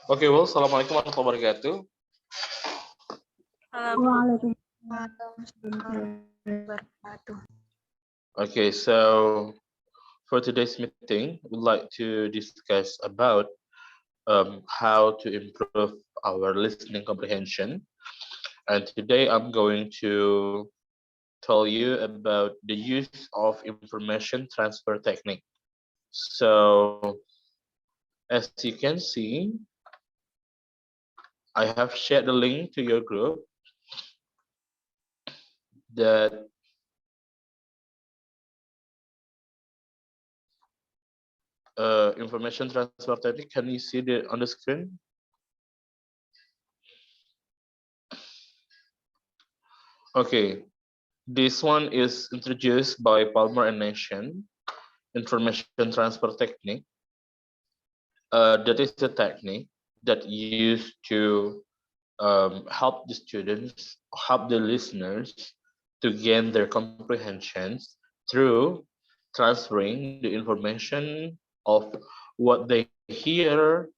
Okay, well, assalamualaikum warahmatullahi wabarakatuh. Okay, so for today's meeting, we'd like to discuss about how to improve our listening comprehension. And today I'm going to tell you about the use of information transfer technique. So as you can see, I have shared the link to your group that information transfer technique. Can you see it on the screen? Okay, this one is introduced by Palmer and Nation, information transfer technique. That is the technique that used to help the students, help the listeners to gain their comprehensions through transferring the information of what they hear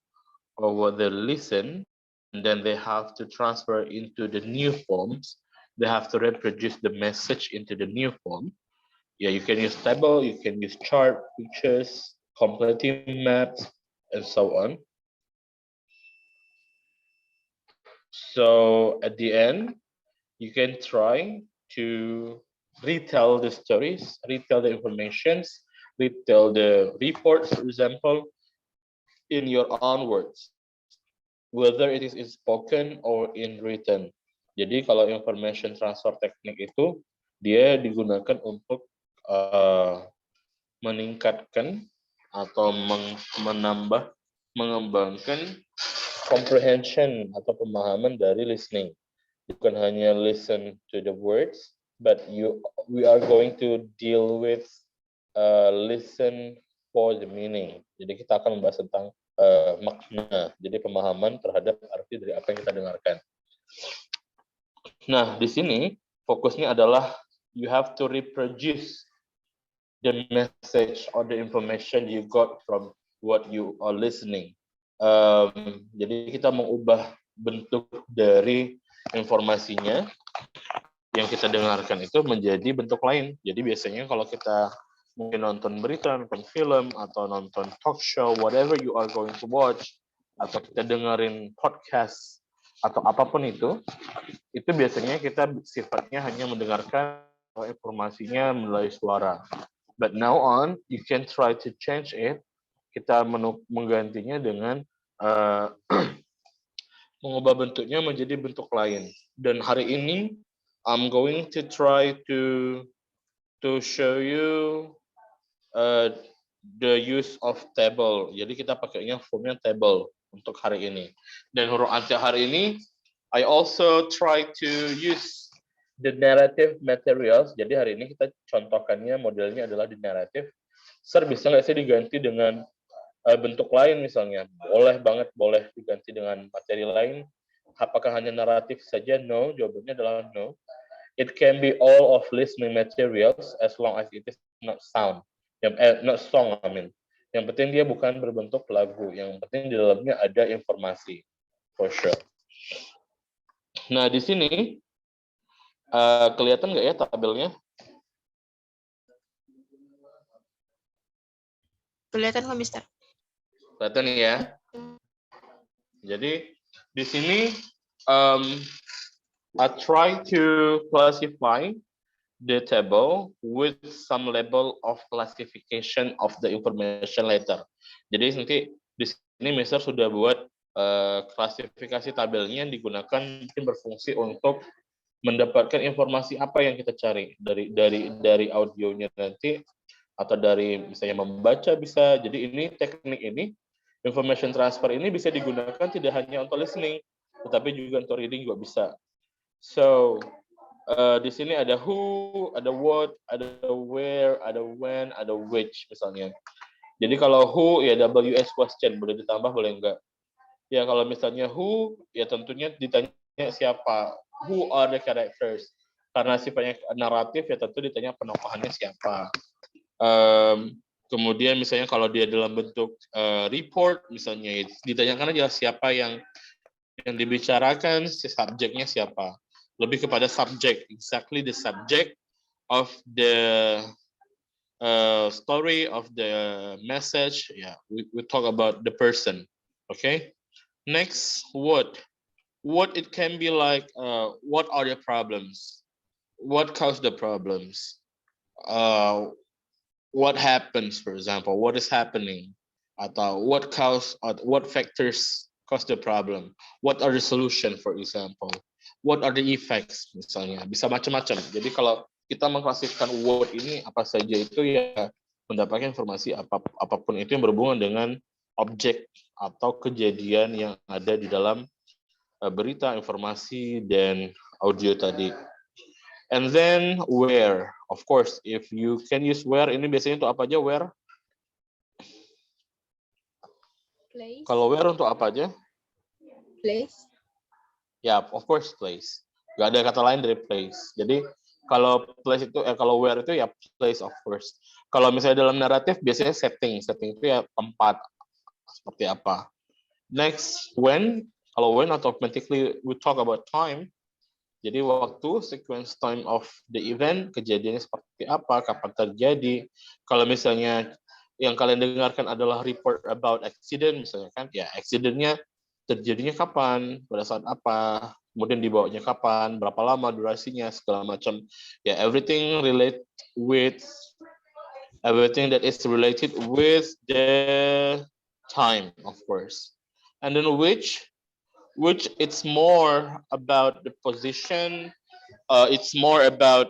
or what they listen, and then they have to transfer into the new forms. They have to reproduce the message into the new form. Yeah, you can use table, you can use chart, pictures, completing maps, and so on. So at the end, you can try to retell the stories, retell the informations, retell the reports, for example, in your own words, whether it is in spoken or in written. Jadi kalau information transfer technique itu dia digunakan untuk meningkatkan atau menambah, mengembangkan comprehension atau pemahaman dari listening. Bukan hanya listen to the words, but we are going to deal with listen for the meaning. Jadi kita akan membahas tentang makna, jadi pemahaman terhadap arti dari apa yang kita dengarkan. Nah, di sini fokusnya adalah you have to reproduce the message or the information you got from what you are listening. Jadi kita mengubah bentuk dari informasinya yang kita dengarkan itu menjadi bentuk lain. Jadi biasanya kalau kita mungkin nonton berita, nonton film, atau nonton talk show, whatever you are going to watch, atau kita dengerin podcast, atau apapun itu biasanya kita sifatnya hanya mendengarkan informasinya melalui suara. But now on, you can try to change it. Kita menggantinya dengan mengubah bentuknya menjadi bentuk lain. Dan hari ini, I'm going to try to show you the use of table. Jadi kita pakainya formnya table untuk hari ini. Dan huruf untuk hari ini, I also try to use the narrative materials. Jadi hari ini kita contohkannya modelnya adalah di narrative. Sir, bisa nggak sih diganti dengan bentuk lain misalnya? Boleh banget, boleh diganti dengan materi lain. Apakah hanya naratif saja? No, jawabannya adalah no. It can be all of listening materials as long as it is not sound. Not song, I mean. Yang penting dia bukan berbentuk lagu. Yang penting di dalamnya ada informasi, for sure. Nah, di sini kelihatan nggak ya tabelnya? Kelihatan kok, Mister. Kelihatan ya. Jadi di sini I try to classify the table with some level of classification of the information later. Jadi nanti di sini Mister sudah buat klasifikasi tabelnya yang digunakan mungkin berfungsi untuk mendapatkan informasi apa yang kita cari dari audionya nanti, atau dari misalnya membaca bisa. Jadi ini teknik ini, information transfer ini bisa digunakan tidak hanya untuk listening, tetapi juga untuk reading juga bisa. So di sini ada who, ada what, ada where, ada when, ada which misalnya. Jadi kalau who ya WS question, boleh ditambah boleh enggak. Ya kalau misalnya who ya tentunya ditanya siapa. Who are the characters? karena sifatnya naratif ya tentu ditanya penokohannya siapa. Kemudian misalnya kalau dia dalam bentuk report misalnya ditanyakan aja siapa yang dibicarakan, si subjeknya siapa. Lebih kepada subjek, exactly the subject of the story of the message. Yeah, we talk about the person. Okay. Next, what it can be like. What are the problems? What caused the problems? What happens, for example, what is happening, atau what factors cause the problem, what are the solution, for example, what are the effects, misalnya bisa macam-macam. Jadi kalau kita mengklasifikasikan word ini apa saja itu ya mendapatkan informasi apapun itu yang berhubungan dengan objek atau kejadian yang ada di dalam berita, informasi, dan audio tadi. And then where, of course, if you can use where, ini biasanya untuk apa aja where? Place. Kalau where untuk apa aja? Place. Ya, of course place. Gak ada kata lain dari place. Jadi kalau place itu, kalau where itu ya place of course. Kalau misalnya dalam naratif biasanya setting itu ya tempat seperti apa. Next, when. Kalau when automatically we talk about time. Jadi waktu, sequence time of the event, kejadiannya seperti apa, kapan terjadi. Kalau misalnya yang kalian dengarkan adalah report about accident, misalnya kan, ya accident-nya terjadinya kapan, pada saat apa, kemudian dibawanya kapan, berapa lama durasinya, segala macam. Ya, everything that is related with the time, of course. And then which it's more about the position, it's more about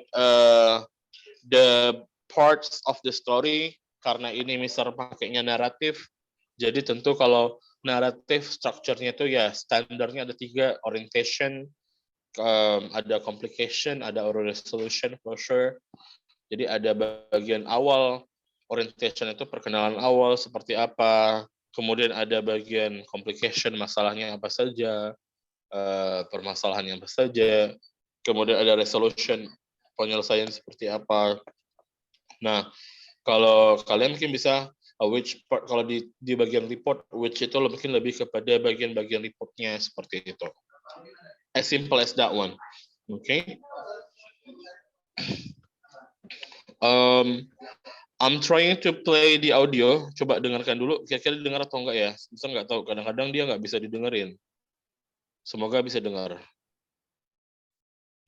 the parts of the story, karena ini Mister pakainya naratif. Jadi tentu kalau naratif structure-nya itu ya standarnya ada 3, orientation, ada complication, ada resolution, closure. Jadi ada bagian awal, orientation itu perkenalan awal seperti apa, kemudian ada bagian complication, masalahnya apa saja, permasalahannya apa saja, kemudian ada resolution, penyelesaian seperti apa. Nah, kalau kalian mungkin bisa which part, kalau di bagian report, which itu mungkin lebih kepada bagian-bagian reportnya seperti itu. As simple as that one. Okay. I'm trying to play the audio. Coba dengarkan dulu. Kira-kira dengar atau enggak ya? Bisa nggak tahu. Kadang-kadang dia nggak bisa didengerin. Semoga bisa dengar.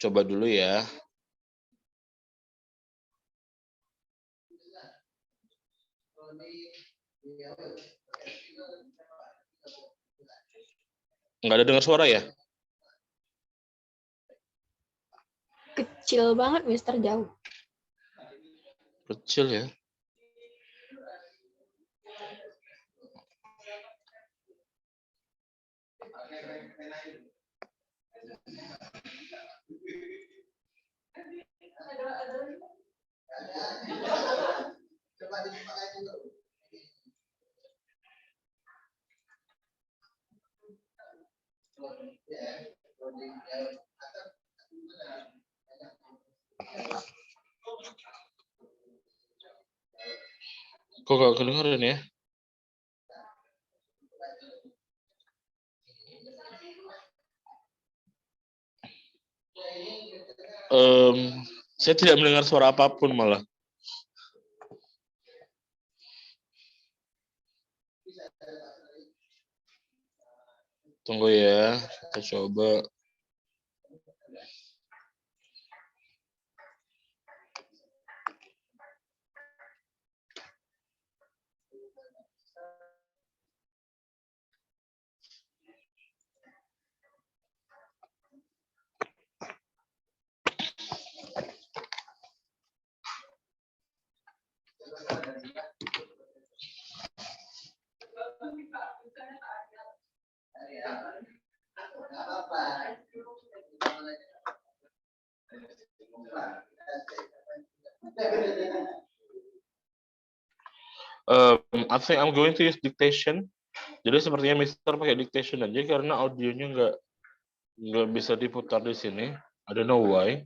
Coba dulu ya. Nggak ada dengar suara ya? Kecil banget, Mister, jauh. Kecil ya. Kok gak kedengeran ya? Saya tidak mendengar suara apapun malah. Tunggu ya, kita coba. I think I'm going to use dictation. Jadi sepertinya Mister pakai dictation aja karena audionya nggak bisa diputar di sini. I don't know why.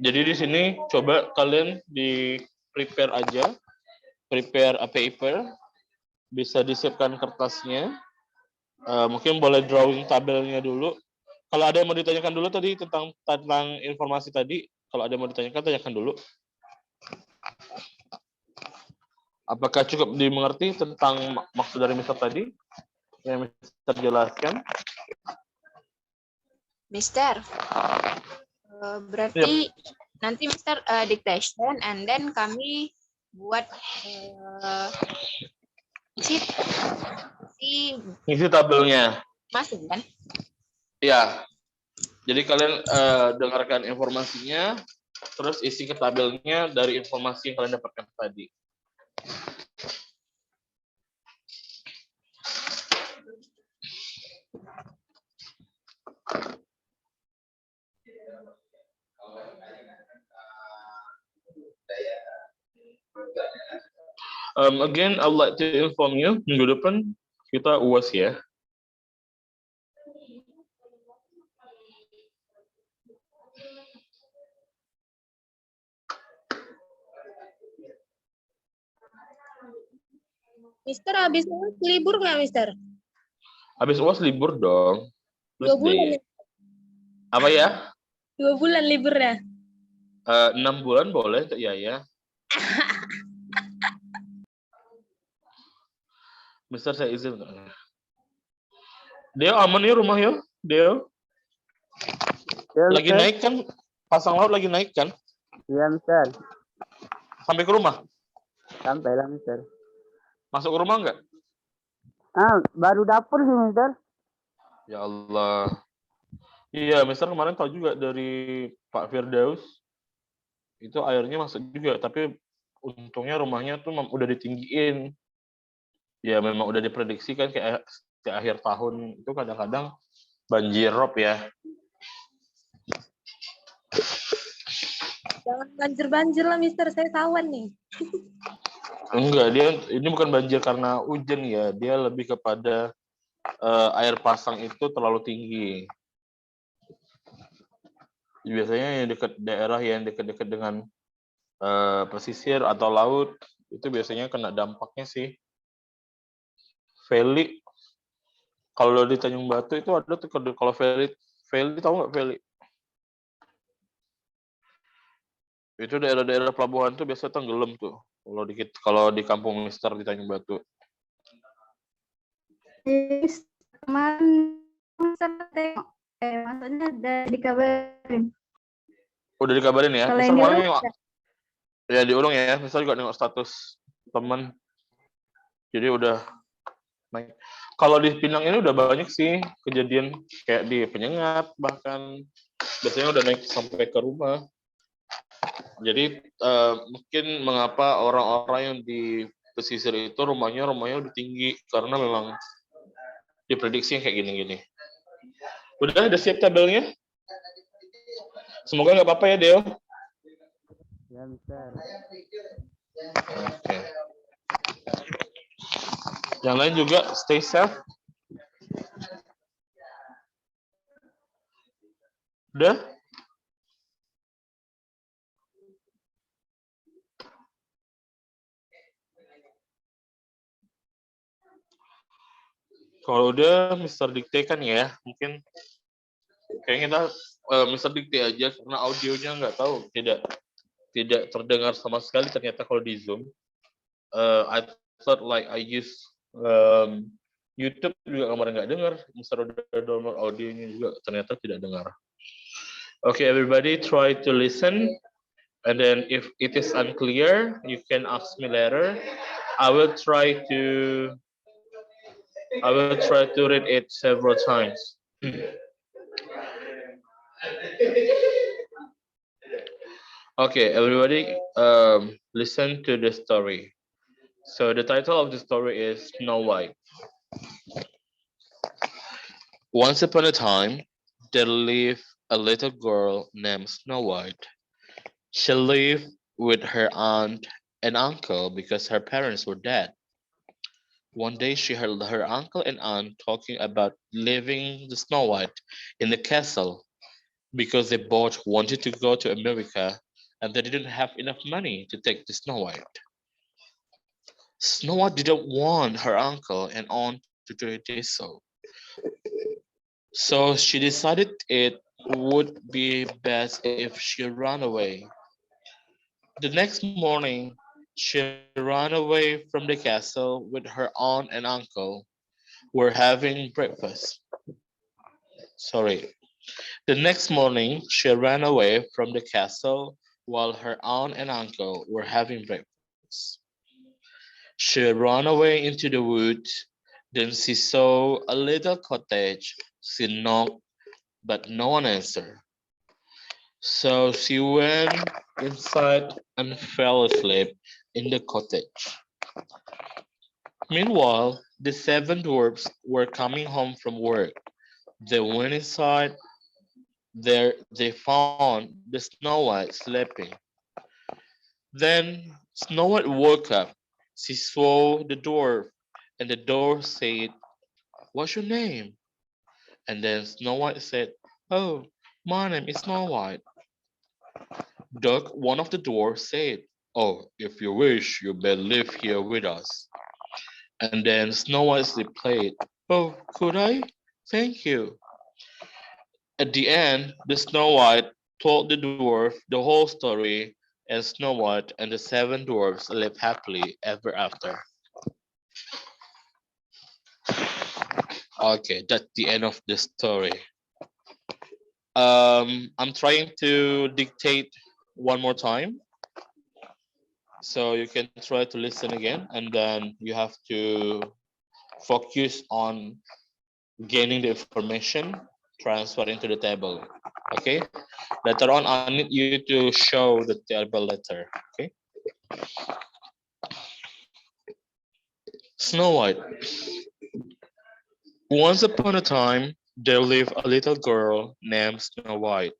Jadi di sini coba kalian prepare a paper, bisa disiapkan kertasnya. Mungkin boleh drawing tabelnya dulu. Kalau ada yang mau ditanyakan dulu tadi tentang informasi tadi, kalau ada yang mau ditanyakan, tanyakan dulu. Apakah cukup dimengerti tentang maksud dari Mister tadi yang Mister jelaskan? Mister, berarti nanti Mister dictation and then kami buat Isi tabelnya. masuk kan? Ya. Jadi kalian dengarkan informasinya, terus isi ke tabelnya dari informasi yang kalian dapatkan tadi. Again, I would like to inform you, minggu depan kita UAS ya. Mister, habis UAS libur nggak, Mister? Habis UAS libur dong. 2 bulan. Apa ya? 2 bulan liburnya. 6 bulan boleh, ya. Mister, saya izin. Deo aman ya rumah ya? Deo? Ya, lagi Mister. naik kan? Pasang laut lagi naik kan? Iya, Mister. Sampai ke rumah? Sampai lah, Mister. Masuk ke rumah nggak? Baru dapur sih, Mister. Ya Allah. Iya, Mister kemarin tahu juga dari Pak Firdaus. Itu airnya masuk juga, tapi untungnya rumahnya tuh udah ditinggiin. Ya memang udah diprediksi kan kayak di akhir tahun itu kadang-kadang banjir rob ya. Jangan banjir-banjir lah, Mister. Saya sawan nih. Enggak, ini bukan banjir karena hujan ya. Dia lebih kepada air pasang itu terlalu tinggi. Biasanya yang dekat daerah yang dekat-dekat dengan pesisir atau laut itu biasanya kena dampaknya sih. Valley, kalau di Tanjung Batu itu ada tuh kalau Valley tahu nggak Valley? Itu daerah-daerah pelabuhan tuh biasa tenggelam tuh. Kalau di kampung Mister di Tanjung Batu. Kemarin Mister tengok, maksudnya udah dikabarin. Udah dikabarin ya? Kalau Mister yang di kemarin rumah, nengok, ya diurung ya. Mister juga nengok status teman. Jadi udah naik. Kalau di Pinang ini udah banyak sih kejadian kayak di Penyengat bahkan biasanya udah naik sampai ke rumah. Jadi mungkin mengapa orang-orang yang di pesisir itu rumahnya udah tinggi karena memang diprediksi kayak gini-gini. Udah siap tabelnya? Semoga nggak apa-apa ya, Deo. Ya, Mister. Oke. Yang lain juga stay safe. Udah? Kalau udah Mister dikte kan ya, mungkin kayaknya kita Mister dikte aja karena audionya nggak tahu tidak terdengar sama sekali ternyata kalau di Zoom. I thought like I use YouTube juga kemarin nggak dengar. Mister udah download audionya juga ternyata tidak dengar. Okay, everybody try to listen, and then if it is unclear, you can ask me later. I will try to read it several times. Okay, everybody, listen to the story. So the title of the story is Snow White. Once upon a time, there lived a little girl named Snow White. She lived with her aunt and uncle because her parents were dead. One day she heard her uncle and aunt talking about living the Snow White in the castle. because they both wanted to go to America and they didn't have enough money to take the Snow White. Snow White didn't want her uncle and aunt to do this so she decided it would be best if she ran away. The next morning, she ran away from the castle with her aunt and uncle were having breakfast. Sorry. The next morning, she ran away from the castle while her aunt and uncle were having breakfast. She ran away into the woods. Then she saw a little cottage. She knocked, but no one answered. So she went inside and fell asleep in the cottage. Meanwhile, the seven dwarfs were coming home from work. They went inside. There they found the Snow White sleeping. Then Snow White woke up. She saw the dwarf, and the dwarf said, "What's your name?" And then Snow White said, "Oh, my name is Snow White." Doug, one of the dwarfs, said, "Oh, if you wish, you may live here with us." And then Snow White replied, "Oh, could I? Thank you." At the end, the Snow White told the dwarf the whole story, and Snow White and the seven dwarfs lived happily ever after. Okay, that's the end of the story. I'm trying to dictate one more time, so you can try to listen again, and then you have to focus on gaining the information, transfer into the table. Okay. Later on, I need you to show the table letter. Okay. Snow White. Once upon a time, there lived a little girl named Snow White.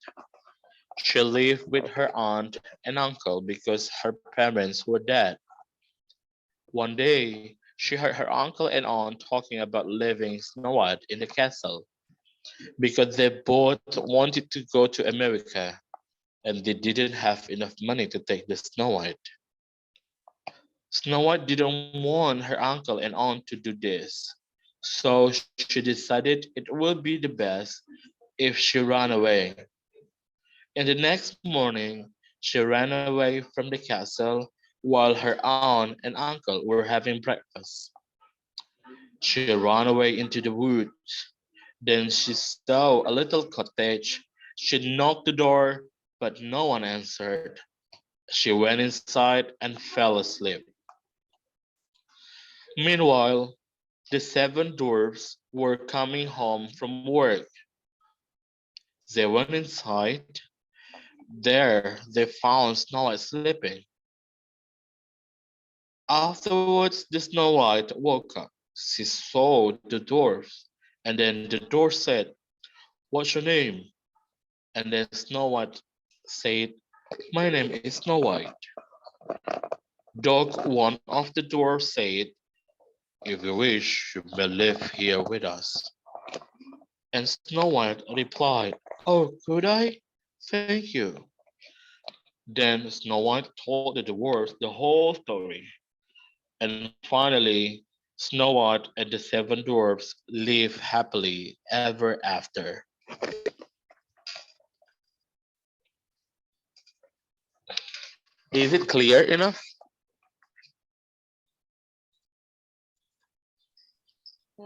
She lived with her aunt and uncle because her parents were dead. One day, she heard her uncle and aunt talking about leaving Snow White in the castle because they both wanted to go to America and they didn't have enough money to take the Snow White. Snow White didn't want her uncle and aunt to do this, so she decided it would be the best if she ran away. And the next morning, she ran away from the castle while her aunt and uncle were having breakfast. She ran away into the woods. Then she saw a little cottage. She knocked the door, but no one answered. She went inside and fell asleep. Meanwhile, the seven dwarfs were coming home from work. They went inside. There they found Snow White sleeping. Afterwards, the Snow White woke up. She saw the dwarfs, and then the dwarf said, "What's your name?" And then Snow White said, "My name is Snow White." Dog, one of the dwarfs, said, "If you wish, you may live here with us." And Snow White replied, "Oh, could I? Thank you." Then Snow White told the dwarfs the whole story. And finally, Snow White and the seven dwarfs live happily ever after. Is it clear enough?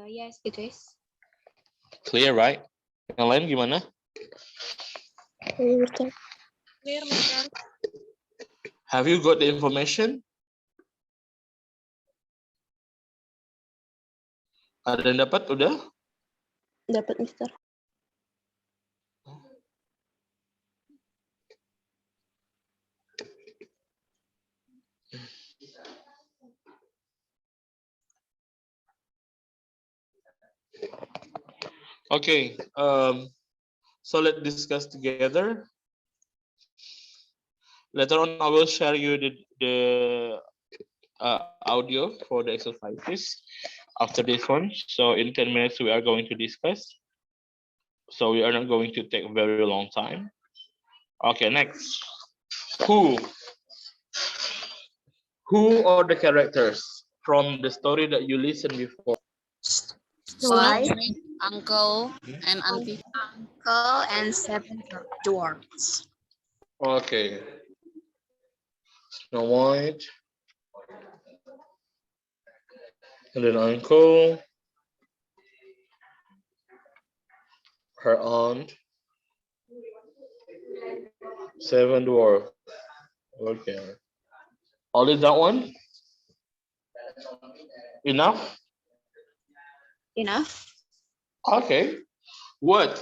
Yes, it is. Clear, right? Yang lain gimana? Clear, Mister. Have you got the information? Ada yang dapat udah? Dapat, Mister. Okay, so let's discuss together. Later on, I will share you the audio for the exercises after this one. So in 10 minutes, we are going to discuss. So we are not going to take a very long time. Okay, next. Who? Who are the characters from the story that you listened before? Why? Uncle and auntie. Uncle and 7 dwarfs. Okay. Snow White. And then uncle. Her aunt. 7 dwarfs. Okay. Only that one? Enough? Enough? Okay. Word.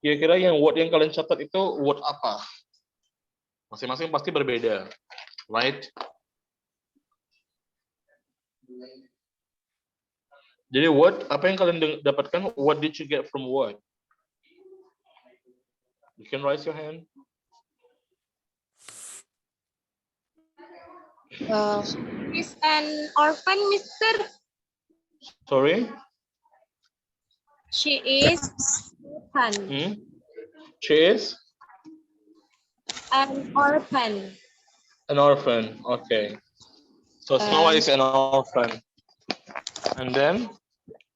Kira-kira yang word yang kalian catat itu word apa? Masing-masing pasti berbeda. Right? Jadi word, apa yang kalian dapatkan? What did you get from word? You can raise your hand. Is an orphan, Mister. Sorry? She is orphan. She is? An orphan. An orphan. Okay. So Snow White is an orphan. And then?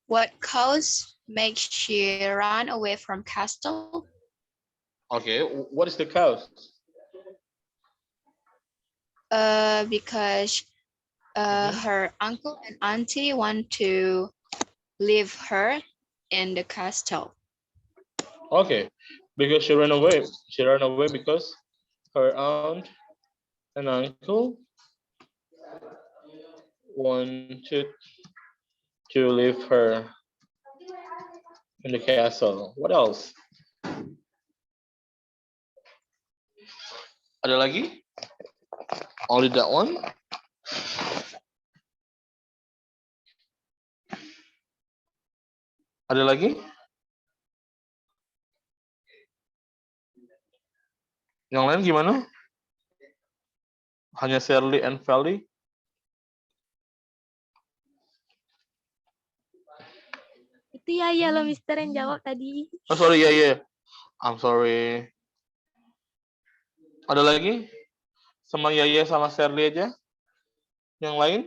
What cause makes she run away from castle? Okay. What is the cause? Because her uncle and auntie want to leave her in the castle. Okay. Because she ran away. She ran away because her aunt and uncle wanted to leave her in the castle. What else? Ada lagi? Only that one? Ada lagi? Yang lain gimana? Hanya Shirley and Valley? Itu ya lo Mister yang jawab tadi. Oh sorry, ya. I'm sorry. Ada lagi? Sama Yaya sama Shirley aja? Yang lain?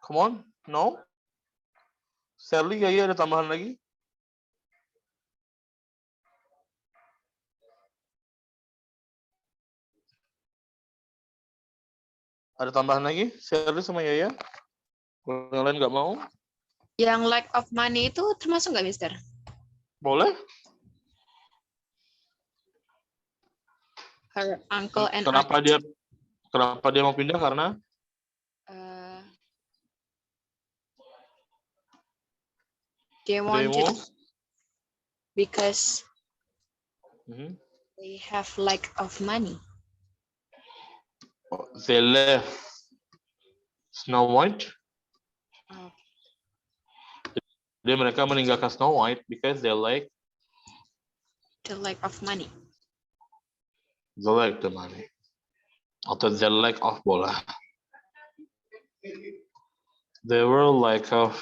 Come on, no? Shirley, Yaya ada tambahan lagi? Ada tambahan lagi? Shirley sama Yaya? Yang lain nggak mau? Yang lack of money itu termasuk nggak, Mister? Boleh? Her uncle and Kenapa auntie. dia mau pindah? Karena They want demo. Because they have lack of money. They left Snow White. Jadi mereka meninggalkan Snow White because they like The lack of money. the money. Atau the lack of bola. They were lack of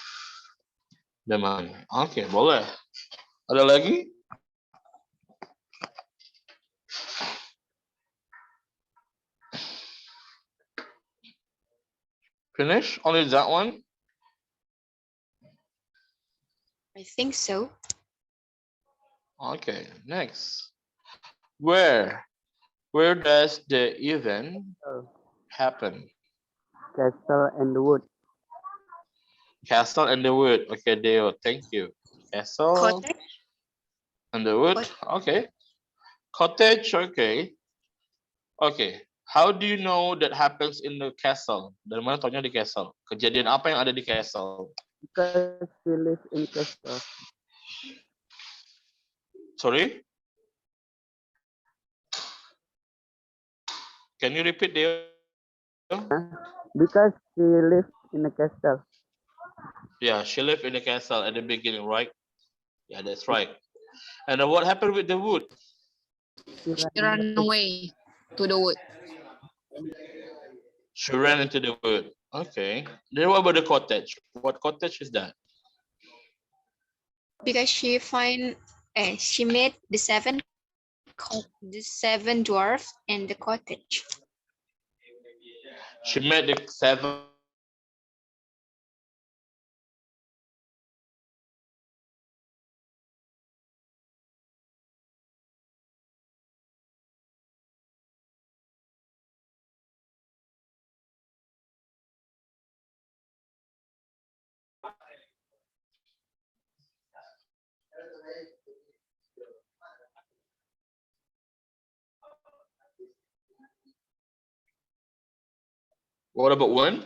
the money. Oke, boleh. Ada lagi? Finish? Only that one? I think so. Okay, next. Where does the event happen? Castle and the wood. Castle and the wood. Okay, Deo, thank you. Castle Cottage. and the wood. Okay. Cottage, okay. Okay. How do you know that happens in the castle? Dari mana taunya di castle? Kejadian apa yang ada di castle? Because she lives in castle. Sorry? Can you repeat, Deo? Because she lives in a castle. Yeah, she lived in the castle at the beginning, right? Yeah, that's right. And then what happened with the wood? She She ran away to the wood. She ran into the wood. Okay. Then what about the cottage? What cottage is that? Because she met the seven dwarfs in the cottage. She met the 7. What about when?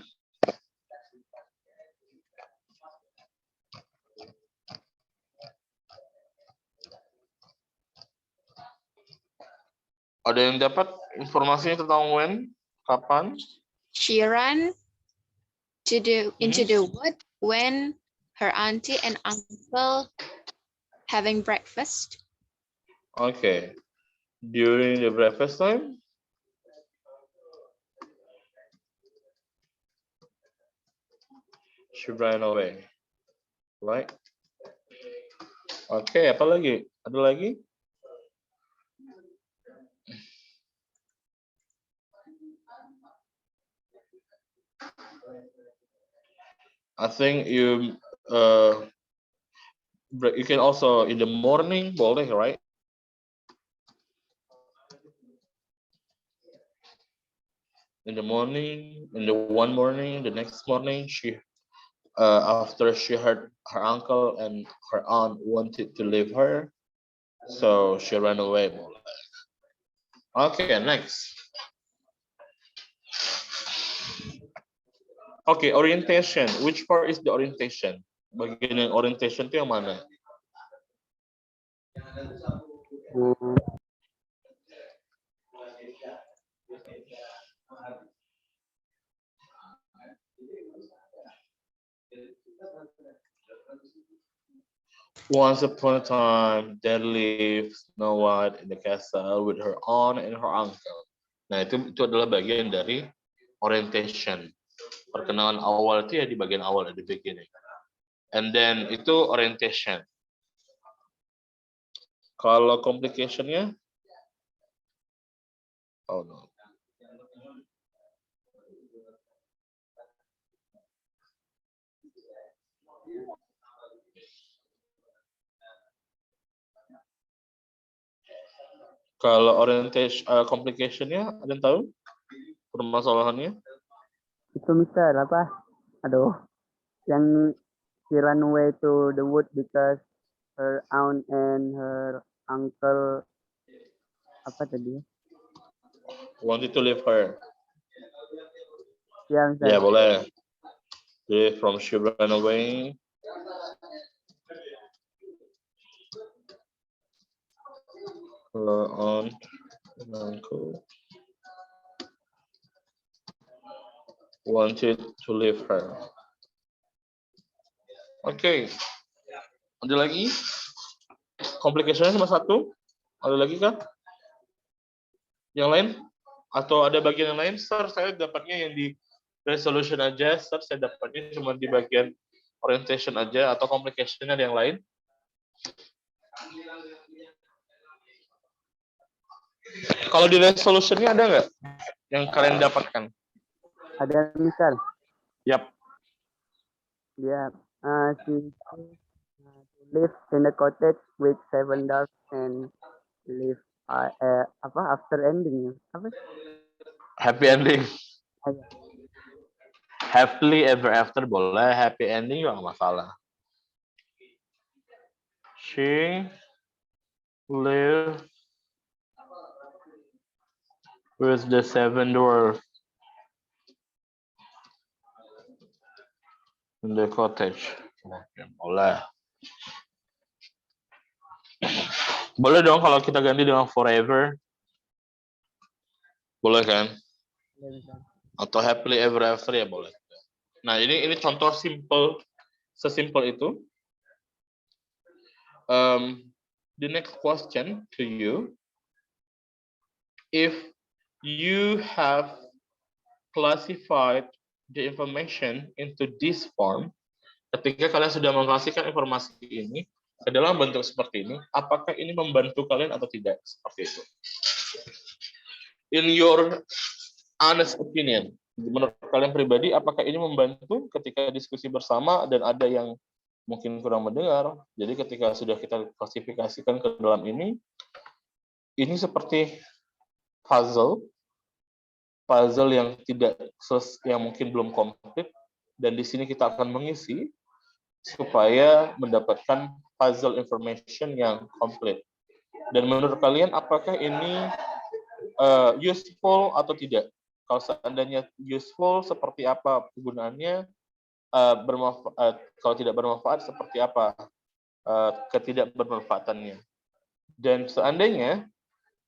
Ada yang dapat informasinya tentang when? Kapan? She ran into the wood when her auntie and uncle having breakfast. Okay. During the breakfast time? She ran away. Right? Oke, apa lagi? Ada lagi? I think you can also in the morning, boleh, right? In the morning, the next morning, she after she heard her uncle and her aunt wanted to leave her, so she ran away. Okay, next. Okay, orientation. Which part is the orientation? Bagian yang orientation itu yang mana? Once upon a time, there lived Snow White in the castle with her aunt and her uncle. Nah, itu adalah bagian dari orientation. Perkenalan awal itu ya di bagian awal, di beginning. And then itu orientation. Kalau complication-nya? Oh no. Kalau orientation complication-nya ada yang tahu permasalahannya? Itu Mister apa? Aduh, yang she ran away to the wood because her aunt and her uncle apa tadi? Wanted to leave her. Ya, Mister. Ya boleh. Jadi from she ran away. Her aunt and uncle wanted to leave her. Oke. Ada lagi? Complication-nya cuma satu? Ada lagi kah? Yang lain? Atau ada bagian yang lain? Sir, saya dapatnya yang di resolution aja. Sir, saya dapatnya cuma di bagian orientation aja. Atau complication-nya ada yang lain? Kalau di resolution-nya ada nggak yang kalian dapatkan? Ada Mister. Yap. Yeah. She live in a cottage with 7 dogs and live apa after ending apa? Happy ending. Ayo. Happily ever after boleh. Happy ending juga nggak masalah. She lived with the 7 dwarfs in the cottage. Oke, boleh. Boleh dong kalau kita ganti dengan forever. Boleh kan? Atau happily ever after ya boleh. Nah, ini contoh simple, sesimpel itu. The next question to you, if you have classified the information into this form, ketika kalian sudah mengklasifikasikan informasi ini ke dalam bentuk seperti ini, apakah ini membantu kalian atau tidak? Seperti itu. In your honest opinion, menurut kalian pribadi, apakah ini membantu ketika diskusi bersama dan ada yang mungkin kurang mendengar? Jadi ketika sudah kita klasifikasikan ke dalam ini seperti puzzle yang yang mungkin belum komplit, dan di sini kita akan mengisi supaya mendapatkan puzzle information yang komplit. Dan menurut kalian apakah ini useful atau tidak? Kalau seandainya useful, seperti apa penggunaannya? Bermanfaat, kalau tidak bermanfaat, seperti apa ketidakbermanfaatannya? Dan seandainya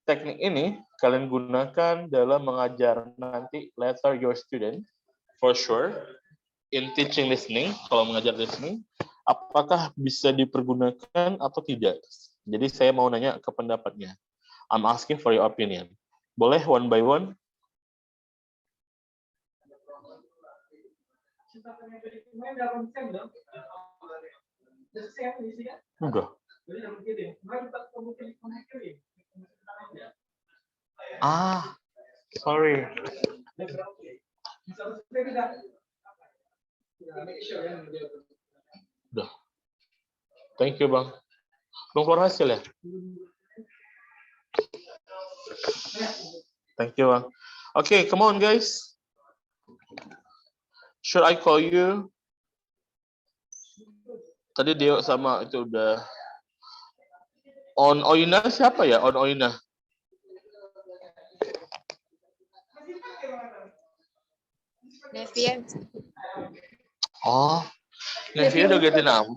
teknik ini kalian gunakan dalam mengajar nanti later your student, for sure, in teaching listening, kalau mengajar listening, apakah bisa dipergunakan atau tidak? Jadi saya mau nanya ke pendapatnya. I'm asking for your opinion. Boleh one by one? Enggak. Sorry. Udah. Thank you, Bang. Belum keluar hasil ya? Thank you, Bang. Okay, come on, guys. Should I call you? Tadi Deo sama itu udah. On Oina siapa ya? On Oina. Nevia. Oh, Nevia udah ganti nama.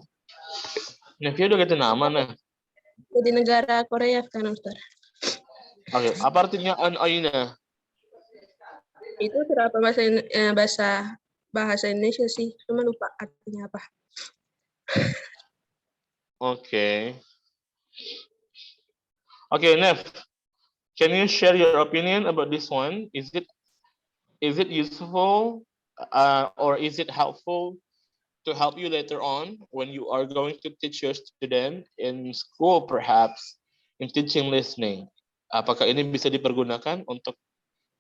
Nevia udah ganti nama nih. Di negara Korea sekarang, Mister. Oke, apa artinya on Oina? Itu berapa bahasa Indonesia sih, cuma lupa artinya apa. Okay. Okay, Nev, can you share your opinion about this one? Is it useful or is it helpful to help you later on when you are going to teach your student in school, perhaps in teaching listening? Apakah ini bisa dipergunakan untuk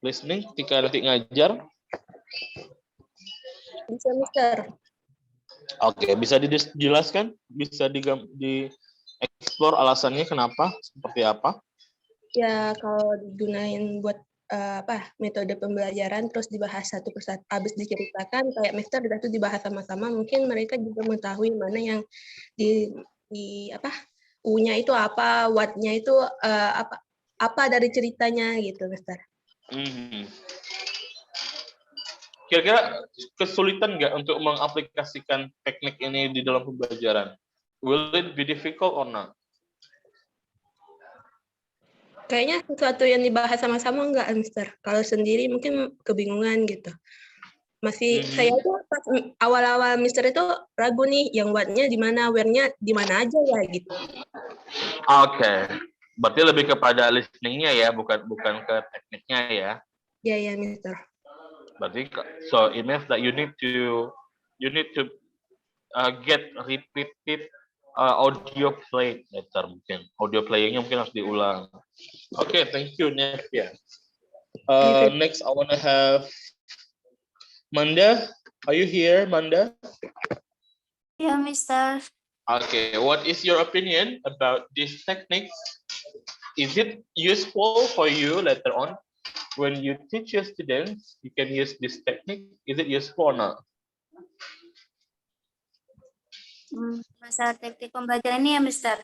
listening ketika nanti ngajar? Bisa, Mister. Oke, bisa dijelaskan? Bisa di-explore alasannya kenapa? Seperti apa? Ya, kalau digunain buat metode pembelajaran terus dibahas satu persatu, habis diceritakan kayak Mister itu dibahas sama-sama, mungkin mereka juga mengetahui mana yang U-nya itu apa, what-nya itu apa dari ceritanya gitu, Mister. Kira-kira kesulitan nggak untuk mengaplikasikan teknik ini di dalam pembelajaran? Will it be difficult or not? Kayaknya sesuatu yang dibahas sama-sama enggak, Mister. Kalau sendiri mungkin kebingungan gitu. Masih saya tuh pas awal-awal Mister itu ragu nih, yang what-nya di mana, where-nya di mana aja ya gitu. Oke. Berarti lebih kepada listening-nya ya, bukan ke tekniknya ya. Iya, Mister. Berarti so it means that you need to get repeated audio play later mungkin. Audio playingnya mungkin harus diulang. Okay, thank you, Nevia. Next, I want to have Manda. Are you here, Manda? Yeah, Mister. Okay, what is your opinion about these techniques? Is it useful for you later on? When you teach your students, you can use this technique. Is it useful or not? Masalah teknik pembelajaran ini ya, Mister?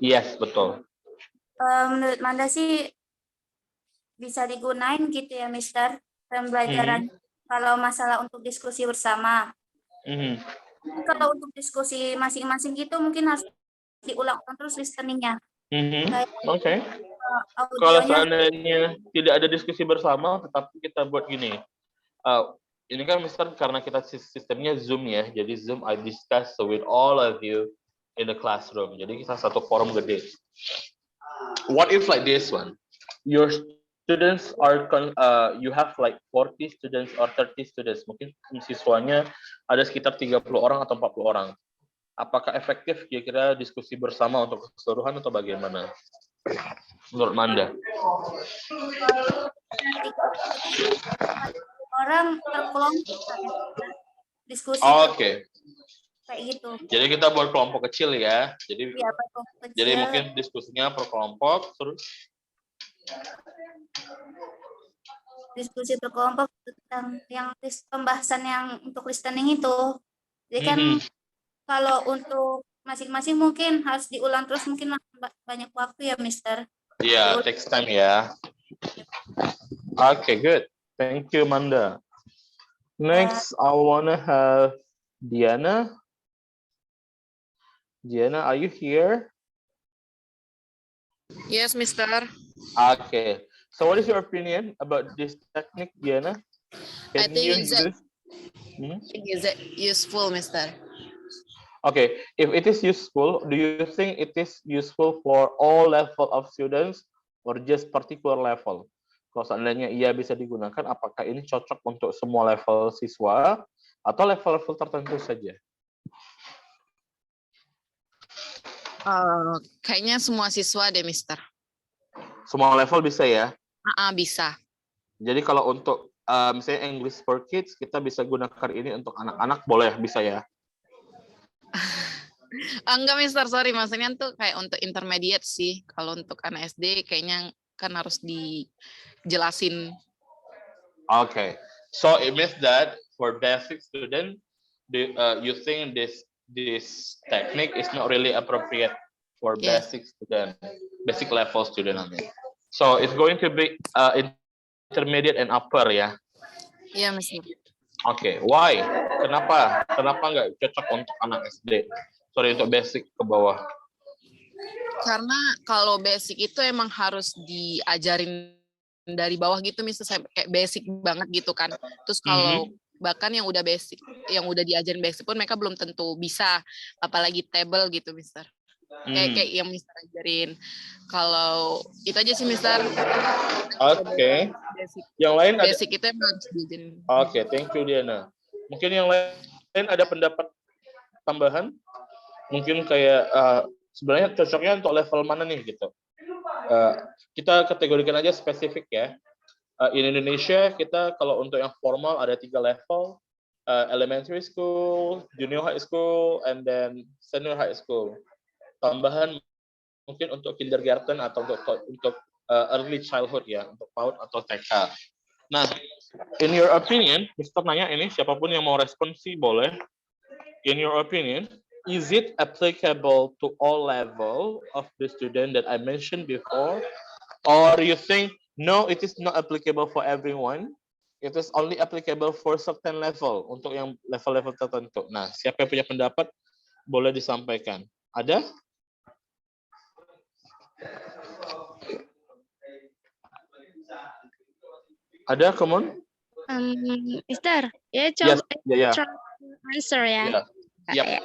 Yes, betul. Menurut Manda sih bisa digunain gitu ya, Mister, pembelajaran. Kalau masalah untuk diskusi bersama. Kalau untuk diskusi masing-masing gitu mungkin harus diulang terus listening-nya. Oke. Kalau seandainya tidak ada diskusi bersama, tetapi kita buat gini. Ini kan Mister karena kita sistemnya Zoom ya, jadi Zoom I discuss with all of you in the classroom. Jadi kita satu forum gede. What if like this one? Your students are you have like 40 students or 30 students, mungkin siswanya ada sekitar 30 orang atau 40 orang. Apakah efektif kira-kira diskusi bersama untuk keseluruhan atau bagaimana? Menurut Manda? Orang per kelompok diskusi Oke. kayak gitu. Jadi kita buat kelompok kecil ya. Jadi Iya, per kelompok kecil. jadi mungkin diskusinya per kelompok terus Diskusi per kelompok tentang yang pembahasan yang untuk listening itu. Jadi kan kalau untuk masing-masing mungkin harus diulang terus, mungkin banyak waktu ya, Mister. yeah, takes time ya. Okay, good. Thank you, Manda. Next, I wanna have Diana. Diana, are you here? Yes, Mister. Okay. So what is your opinion about this technique, Diana? I think you it's use- Is it useful, Mister? Okay, if it is useful, do you think it is useful for all level of students or just particular level? Kalau seandainya ia bisa digunakan, apakah ini cocok untuk semua level siswa atau level-level tertentu saja? Kayaknya semua siswa deh, Mister. Semua level bisa ya? Bisa. Jadi kalau untuk misalnya English for Kids, kita bisa gunakan ini untuk anak-anak, boleh, bisa ya? Enggak, Mister, sorry. Maksudnya tuh kayak untuk intermediate sih. Kalau untuk anak SD kayaknya kan harus dijelasin. Okay, so it means that for basic student, you think this technique is not really appropriate for Yes. basic student, basic level student. I mean, so it's going to be intermediate and upper ya. Iya, Mister. Okay, why? Kenapa nggak cocok untuk anak SD? Sorry, untuk basic ke bawah. Karena kalau basic itu emang harus diajarin dari bawah gitu, Mister, kayak basic banget gitu kan. Terus kalau bahkan yang udah basic, yang udah diajarin basic pun mereka belum tentu bisa, apalagi table gitu, Mister. Kayak yang Mister ajarin. Kalau itu aja sih, Mister. Oke. Yang lain ada? Basic itu emang harus diajarin. Oke, thank you Diana. Mungkin yang lain ada pendapat tambahan? Mungkin kayak sebenarnya cocoknya untuk level mana nih gitu. Kita kategorikan aja spesifik ya. In Indonesia kita kalau untuk yang formal ada 3 level, elementary school, junior high school, and then senior high school. Tambahan mungkin untuk kindergarten atau untuk early childhood ya, untuk PAUD atau TK. Nah, in your opinion, Mister nanya ini, siapapun yang mau respon sih boleh. In your opinion, is it applicable to all level of the student that I mentioned before? Or you think, no, it is not applicable for everyone. It is only applicable for certain level, untuk yang level-level tertentu. Nah, siapa yang punya pendapat, boleh disampaikan. Ada? Ada, come on? Mister, ya Yes, coba yeah. try to answer ya. Yeah. Yep.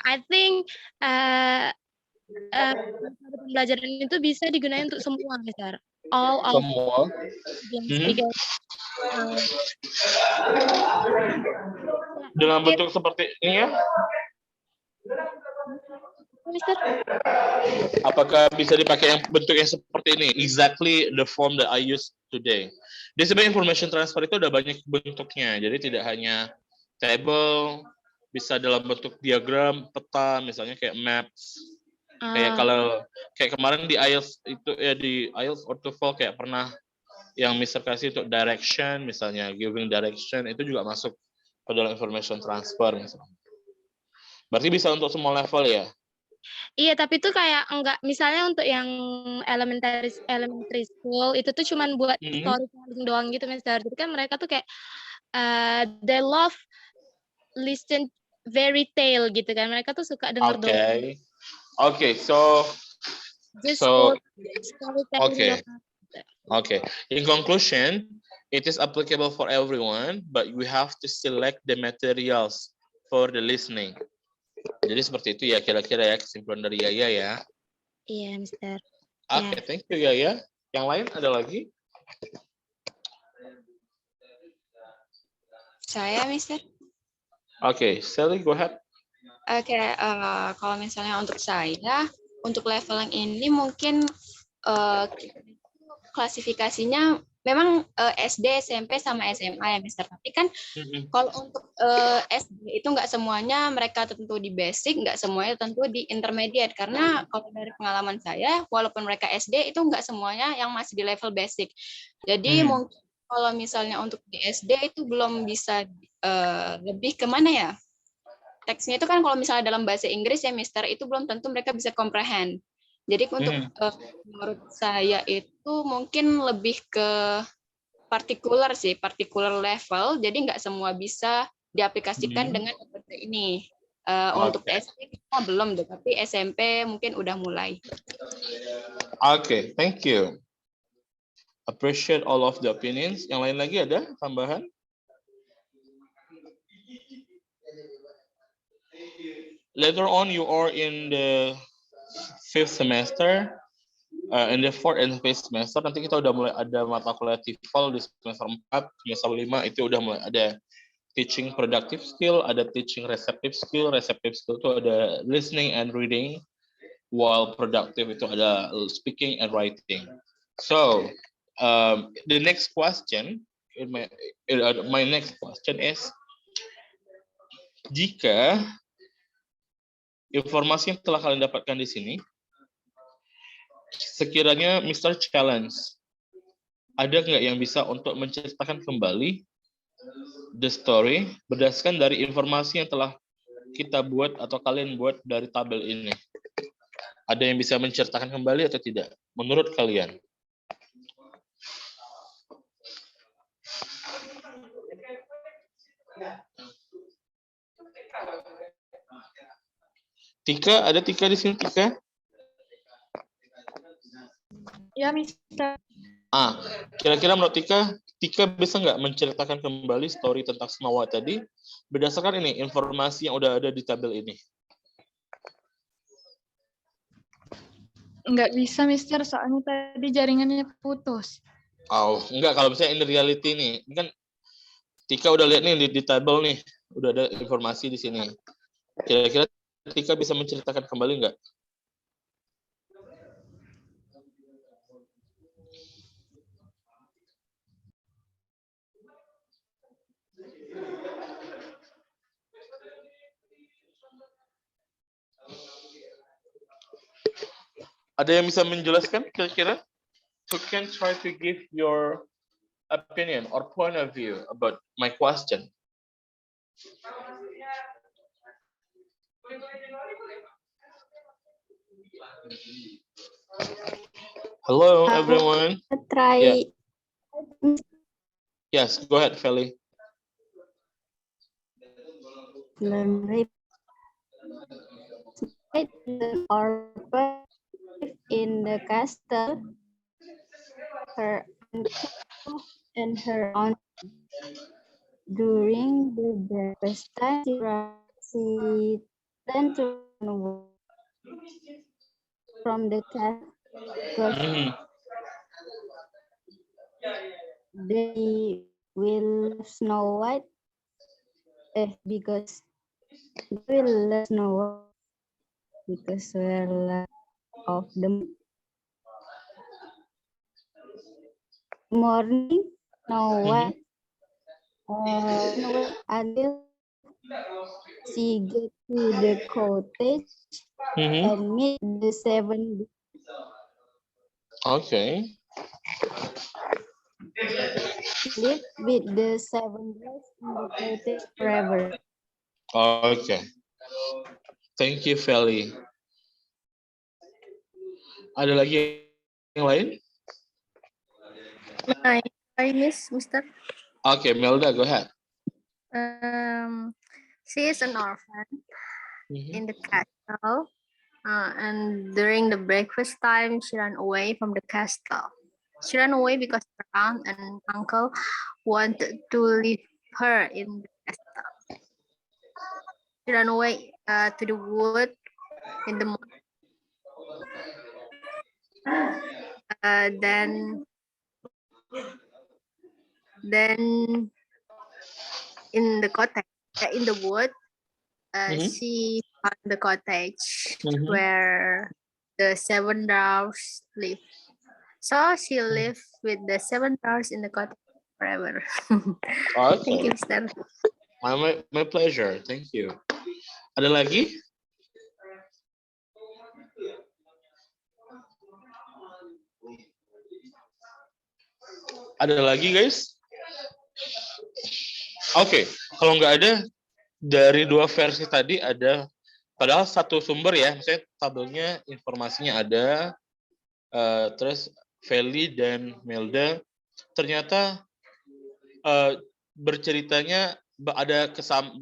I think pembelajaran itu bisa digunakan untuk semua, Mister. All of Semua. because, Dengan bentuk seperti ini ya? Mister, Apakah bisa dipakai yang bentuk yang seperti ini? Exactly the form that I use today. Di sebenarnya information transfer itu ada banyak bentuknya. Jadi tidak hanya table, bisa dalam bentuk diagram, peta, misalnya kayak maps. Kayak kalau kayak kemarin di IELTS itu ya, di IELTS or TOEFL kayak pernah yang Mister kasih untuk direction, misalnya giving direction, itu juga masuk ke dalam information transfer misalnya. Berarti bisa untuk semua level ya? iya, tapi itu kayak enggak, misalnya untuk yang elementary school itu tuh cuman buat storytelling doang gitu, Mister. Jadi kan mereka tuh kayak they love listen fairy tale gitu kan. Mereka tuh suka denger doang. Okay, so storytelling. Okay. In conclusion, it is applicable for everyone, but we have to select the materials for the listening. Jadi seperti itu ya kira-kira ya kesimpulan dari Yaya ya. Iya, Mister. Okay, thank you Yaya. Yang lain ada lagi? Saya, Mister. Oke, Sally, go ahead. Oke, kalau misalnya untuk saya, untuk level yang ini mungkin klasifikasinya memang SD, SMP, sama SMA ya, Mister. Tapi kan kalau untuk SD itu nggak semuanya mereka tentu di basic, nggak semuanya tentu di intermediate. Karena kalau dari pengalaman saya, walaupun mereka SD itu nggak semuanya yang masih di level basic. Jadi mungkin kalau misalnya untuk di SD itu belum bisa lebih kemana ya? Teksnya itu kan kalau misalnya dalam bahasa Inggris ya, Mister, itu belum tentu mereka bisa comprehend. Jadi untuk menurut saya itu mungkin lebih ke partikular sih, particular level. Jadi nggak semua bisa diaplikasikan dengan seperti ini. Untuk SD kita belum, tapi SMP mungkin udah mulai. Oke, thank you. Appreciate all of the opinions. Yang lain lagi ada tambahan? Later on, you are in the 5th semester, in the 4th and 5th semester. Nanti kita udah mulai ada mata kuliah TOEFL di semester 4, semester 5 itu udah mulai ada teaching productive skill, ada teaching receptive skill. Receptive skill itu ada listening and reading, while productive itu ada speaking and writing. So, the next question, my next question is, jika informasi yang telah kalian dapatkan di sini, sekiranya Mr. Challenge, ada nggak yang bisa untuk menceritakan kembali the story berdasarkan dari informasi yang telah kita buat atau kalian buat dari tabel ini? Ada yang bisa menceritakan kembali atau tidak? Menurut kalian? Tika, ada Tika di sini, Tika? Ya, Mister. Kira-kira menurut Tika bisa nggak menceritakan kembali story tentang Snow White tadi berdasarkan ini informasi yang udah ada di tabel ini? Nggak bisa, Mister, soalnya tadi jaringannya putus. Oh, enggak, kalau misalnya in reality nih, ini kan Tika udah lihat nih di tabel nih, udah ada informasi di sini. Kira-kira Tika bisa menceritakan kembali nggak? Ada yang bisa menjelaskan kira-kira? Who can try to give your opinion or point of view about my question? Hello, everyone. Try. Yes, go ahead, Feli. Learn or in the castle. Her uncle and her aunt. During the breakfast time, she turned to run from the castle because they will Snow White. Because they will Snow White because we're of the morning. Snow White. Until she get to the cottage and meet the 7. Okay. Live with the 7 boys in the cottage forever. Okay. Thank you, Feli. Ada lagi yang lain? Hi, Mister. Okay, Melda, go ahead. She is an orphan in the castle, and during the breakfast time, she ran away from the castle. She ran away because her aunt and uncle wanted to leave her in the castle. She ran away to the wood in the morning. then in the cottage, in the wood, she found the cottage where the 7 dwarfs live. So she lived with the 7 dwarfs in the cottage forever. Thank you, Mister. My pleasure. Thank you. Ada lagi? Ada lagi, guys? Oke, kalau nggak ada, dari 2 versi tadi ada, padahal satu sumber ya, misalnya tabelnya, informasinya ada, terus Feli dan Melda, ternyata berceritanya ada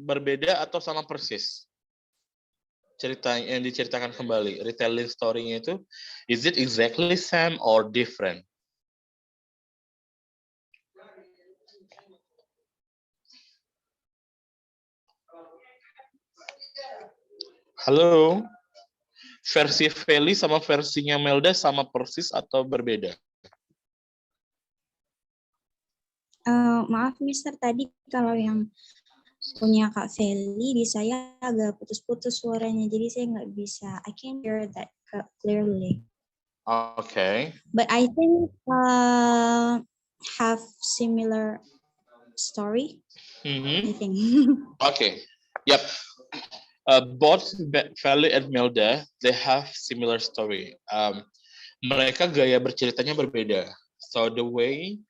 berbeda atau sama persis. Cerita yang diceritakan kembali, retelling story-nya itu, is it exactly same or different? Halo, versi Feli sama versinya Melda sama persis atau berbeda? Maaf, Mister, tadi kalau yang punya Kak Feli di saya agak putus-putus suaranya, jadi saya nggak bisa. I can't hear that clearly. Okay. But I think have similar story. I think. Okay. Yep. Both Feli and Melda, they have similar story. Mereka gaya berceritanya berbeda. So the way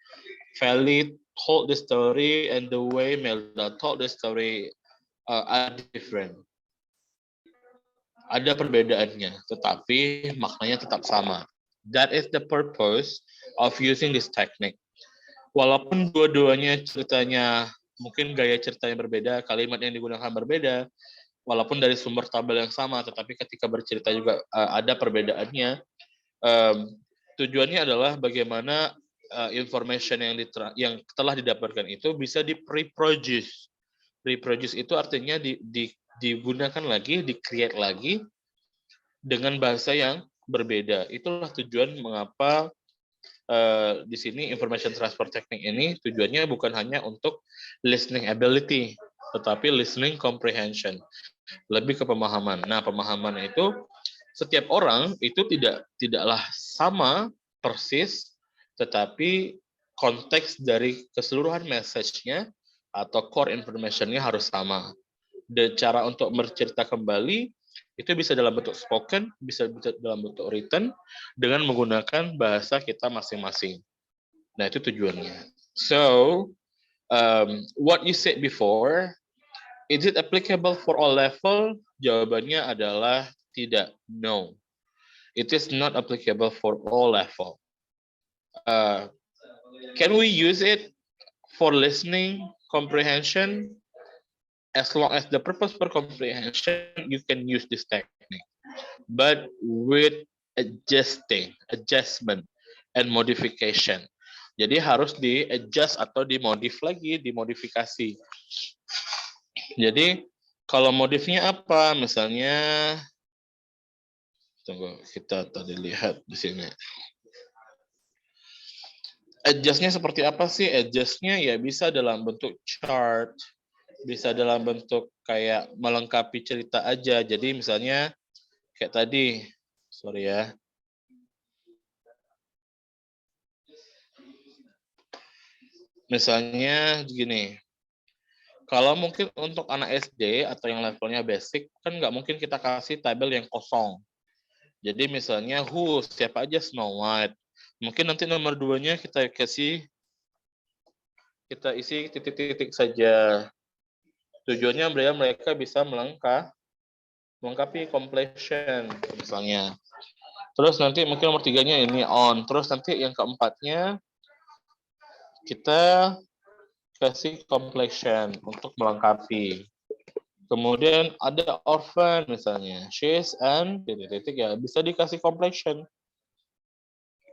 Feli told the story and the way Melda told the story are different. Ada perbedaannya, tetapi maknanya tetap sama. That is the purpose of using this technique. Walaupun dua-duanya ceritanya, mungkin gaya ceritanya berbeda, kalimat yang digunakan berbeda, walaupun dari sumber tabel yang sama, tetapi ketika bercerita juga ada perbedaannya. Tujuannya adalah bagaimana information yang telah didapatkan itu bisa di-reproduce. Reproduce itu artinya digunakan lagi, di-create lagi dengan bahasa yang berbeda. Itulah tujuan mengapa di sini information transfer technique ini tujuannya bukan hanya untuk listening ability, tetapi listening comprehension. Lebih ke pemahaman. Nah, pemahaman itu setiap orang itu tidaklah sama persis, tetapi konteks dari keseluruhan message-nya atau core information-nya harus sama. Dan cara untuk bercerita kembali itu bisa dalam bentuk spoken, bisa dalam bentuk written, dengan menggunakan bahasa kita masing-masing. Nah, itu tujuannya. So, what you said before, is it applicable for all level? Jawabannya adalah tidak, no. It is not applicable for all level. Can we use it for listening comprehension? As long as the purpose for comprehension, you can use this technique. But with adjustment, and modification. Jadi harus di-adjust atau dimodif lagi, dimodifikasi. Jadi kalau modifnya apa? Misalnya, tunggu, kita tadi lihat di sini. Adjust-nya seperti apa sih? Adjust-nya ya bisa dalam bentuk chart, bisa dalam bentuk kayak melengkapi cerita aja. Jadi misalnya kayak tadi, sorry ya. Misalnya gini, kalau mungkin untuk anak SD atau yang levelnya basic, kan nggak mungkin kita kasih tabel yang kosong. Jadi misalnya who, siapa aja Snow White. Mungkin nanti nomor 2-nya kita isi titik-titik saja. Tujuannya mereka bisa melengkapi completion misalnya. Terus nanti mungkin nomor 3-nya ini on. Terus nanti yang keempatnya kita kasih completion untuk melengkapi. Kemudian ada orphan misalnya, she's and titik-titik ya bisa dikasih completion.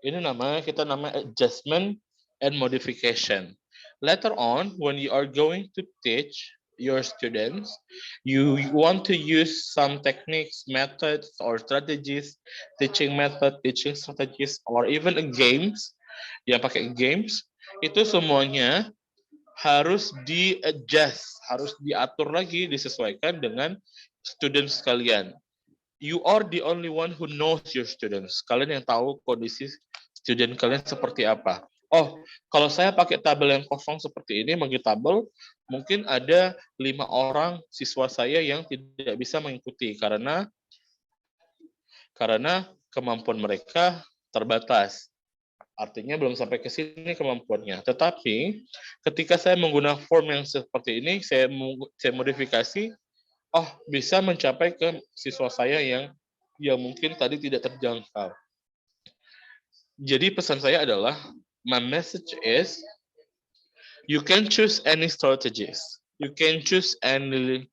Ini kita namanya adjustment and modification. Later on, when you are going to teach your students, you want to use some techniques, methods, or strategies, teaching method, teaching strategies, or even games, yang pakai games, itu semuanya harus di-adjust, harus diatur lagi, disesuaikan dengan students kalian. You are the only one who knows your students. Kalian yang tahu kondisi student kalian seperti apa. Oh, kalau saya pakai tabel yang kosong seperti ini, bagi tabel, mungkin ada 5 orang siswa saya yang tidak bisa mengikuti karena kemampuan mereka terbatas. Artinya belum sampai ke sini kemampuannya. Tetapi ketika saya menggunakan form yang seperti ini, saya modifikasi, oh bisa mencapai ke siswa saya yang mungkin tadi tidak terjangkau. Jadi pesan saya adalah, my message is, you can choose any strategies, you can choose any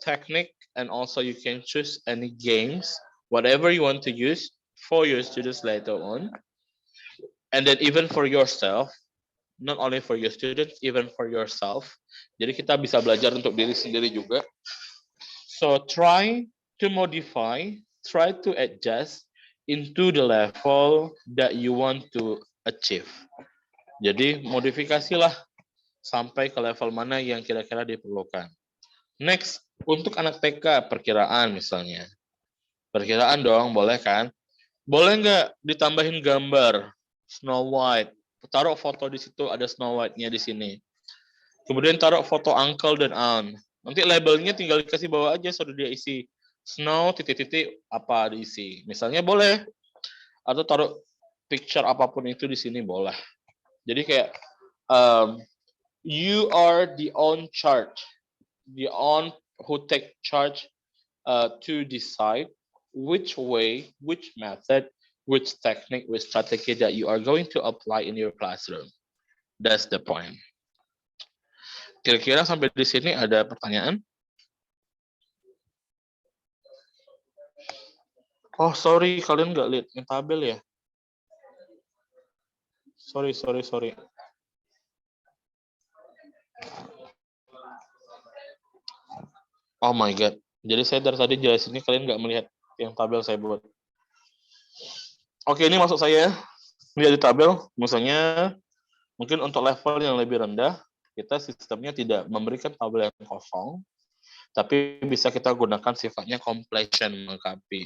technique, and also you can choose any games, whatever you want to use for your students later on. And then even for yourself, not only for your students, even for yourself. Jadi kita bisa belajar untuk diri sendiri juga. So try to modify, try to adjust into the level that you want to achieve. Jadi modifikasilah sampai ke level mana yang kira-kira diperlukan. Next, untuk anak TK, perkiraan misalnya. Perkiraan dong, boleh kan? Boleh nggak ditambahin gambar Snow White? Taruh foto di situ, ada Snow White-nya di sini. Kemudian taruh foto Uncle dan Aunt. Nanti labelnya tinggal dikasih bawah aja, sudah dia isi. Snow, titik-titik, apa diisi. Misalnya boleh. Atau taruh picture apapun itu di sini, boleh. Jadi kayak, you are the on charge. The on who take charge to decide which way, which method, which technique, which strategy that you are going to apply in your classroom. That's the point. Kira-kira sampai di sini ada pertanyaan? Oh, sorry, kalian nggak lihat yang tabel ya? Sorry. Oh my God. Jadi saya dari tadi jelas ini kalian nggak melihat yang tabel saya buat. Oke, ini maksud saya. Lihat di tabel, misalnya mungkin untuk level yang lebih rendah, kita sistemnya tidak memberikan tabel yang kosong, tapi bisa kita gunakan sifatnya completion, melengkapi.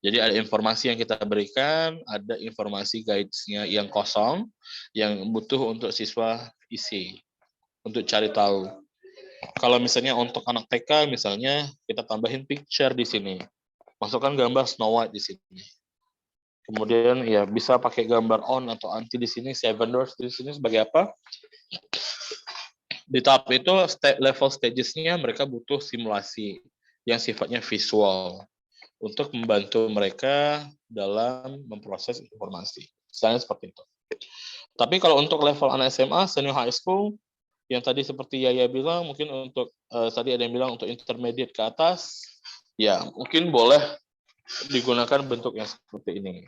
Jadi ada informasi yang kita berikan, ada informasi guides-nya yang kosong, yang butuh untuk siswa isi, untuk cari tahu. Kalau misalnya untuk anak TK, misalnya kita tambahin picture di sini, masukkan gambar Snow White di sini. Kemudian ya bisa pakai gambar on atau anti di sini, seven doors di sini sebagai apa? Di tahap itu level stages-nya mereka butuh simulasi yang sifatnya visual untuk membantu mereka dalam memproses informasi. Misalnya seperti itu. Tapi kalau untuk level anak SMA, senior high school, yang tadi seperti Yaya bilang, mungkin untuk tadi ada yang bilang untuk intermediate ke atas, ya mungkin boleh digunakan bentuk yang seperti ini.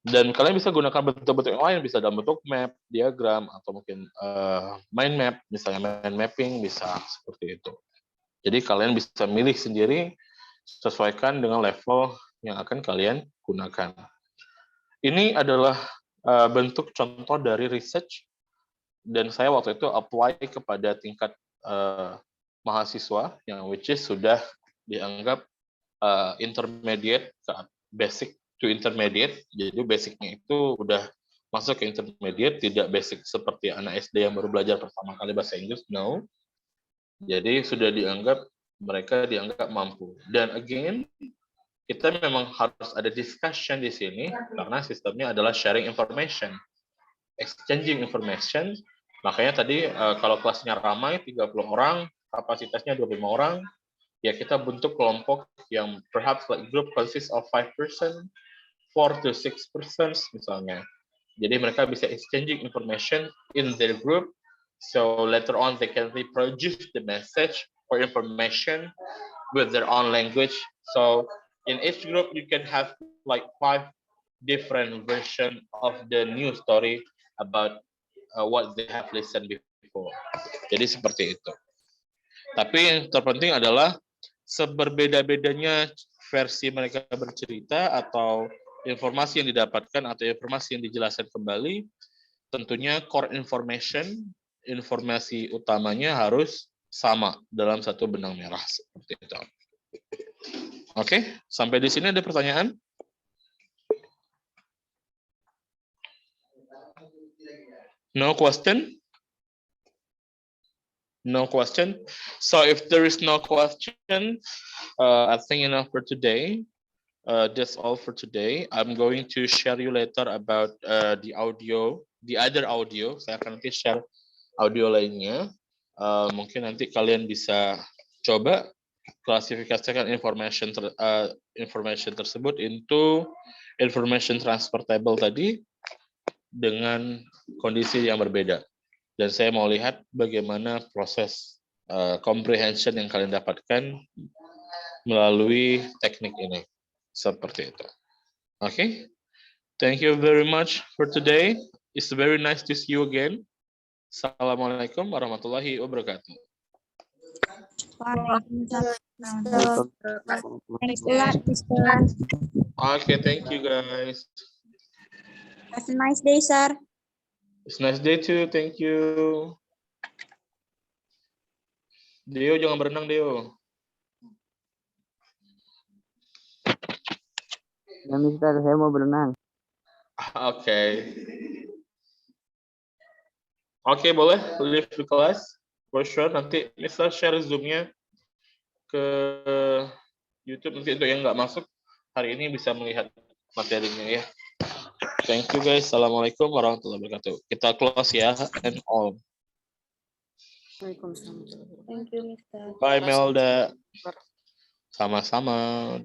Dan kalian bisa gunakan bentuk-bentuk yang lain, bisa dalam bentuk map, diagram, atau mungkin mind map, misalnya mind mapping, bisa seperti itu. Jadi kalian bisa milih sendiri, sesuaikan dengan level yang akan kalian gunakan. Ini adalah bentuk contoh dari research, dan saya waktu itu apply kepada tingkat mahasiswa, yang which is sudah dianggap intermediate ke basic to intermediate. Jadi basicnya itu udah masuk ke intermediate, tidak basic seperti anak SD yang baru belajar pertama kali bahasa Inggris, no. Jadi sudah mereka dianggap mampu. Dan again, kita memang harus ada discussion di sini karena sistemnya adalah sharing information, exchanging information. Makanya tadi kalau kelasnya ramai 30 orang, kapasitasnya 25 orang, ya kita bentuk kelompok yang perhaps like group consists of 5 person, 4 to 6 persons misalnya. Jadi mereka bisa exchanging information in their group, so later on they can reproduce the message or information with their own language. So in each group you can have like 5 different versions of the new story about what they have listened before. Jadi seperti itu. Tapi yang terpenting adalah seberbeda-bedanya versi mereka bercerita atau informasi yang didapatkan atau informasi yang dijelaskan kembali, tentunya core information, informasi utamanya harus sama dalam satu benang merah seperti itu. Oke, sampai di sini ada pertanyaan? No question? No question. So if there is no question, I think enough for today. That's all for today. I'm going to share you later about the other audio. Saya akan nanti share audio lainnya. Mungkin nanti kalian bisa coba klasifikasikan information tersebut into information transfer table tadi dengan kondisi yang berbeda. Dan saya mau lihat bagaimana proses comprehension yang kalian dapatkan melalui teknik ini. Seperti itu. Okay. Thank you very much for today. It's very nice to see you again. Assalamualaikum warahmatullahi wabarakatuh. Okay, thank you guys. Have a nice day, sir. It's a nice day too. Thank you. Deo, jangan berenang, Deo. Ya, Mister, saya mau berenang. Oke. Oke, boleh leave the class. For sure, nanti Mister share Zoom-nya ke YouTube. Nanti untuk yang nggak masuk hari ini bisa melihat materinya ya. Thank you guys. Assalamualaikum warahmatullahi wabarakatuh. Kita close ya, and all. Waalaikumsalam. Thank you, Mister. Bye, Melda. Sama-sama.